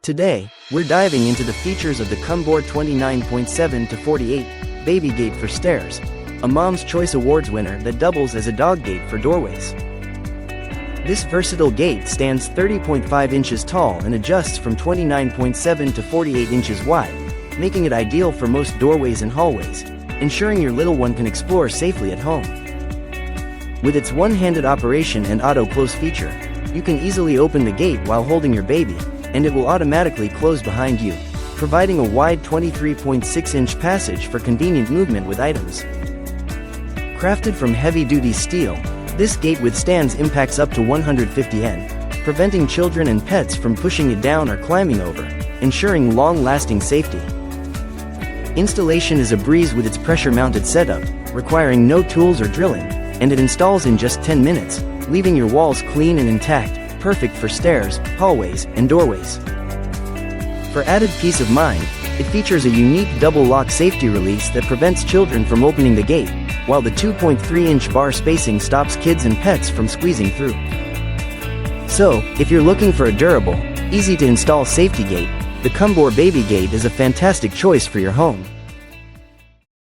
Today, we're diving into the features of the Cumbor 29.7 to 48 Baby Gate for Stairs, a Mom's Choice Awards winner that doubles as a dog gate for doorways. This versatile gate stands 30.5 inches tall and adjusts from 29.7 to 48 inches wide, making it ideal for most doorways and hallways, ensuring your little one can explore safely at home. With its one-handed operation and auto-close feature, you can easily open the gate while holding your baby, and it will automatically close behind you, providing a wide 23.6-inch passage for convenient movement with items. Crafted from heavy-duty steel, this gate withstands impacts up to 150 N, preventing children and pets from pushing it down or climbing over, ensuring long-lasting safety. Installation is a breeze with its pressure-mounted setup, requiring no tools or drilling, and it installs in just 10 minutes, leaving your walls clean and intact, perfect for stairs, hallways, and doorways. For added peace of mind, it features a unique double-lock safety release that prevents children from opening the gate, while the 2.3-inch bar spacing stops kids and pets from squeezing through. So, if you're looking for a durable, easy-to-install safety gate, the Cumbor Baby Gate is a fantastic choice for your home.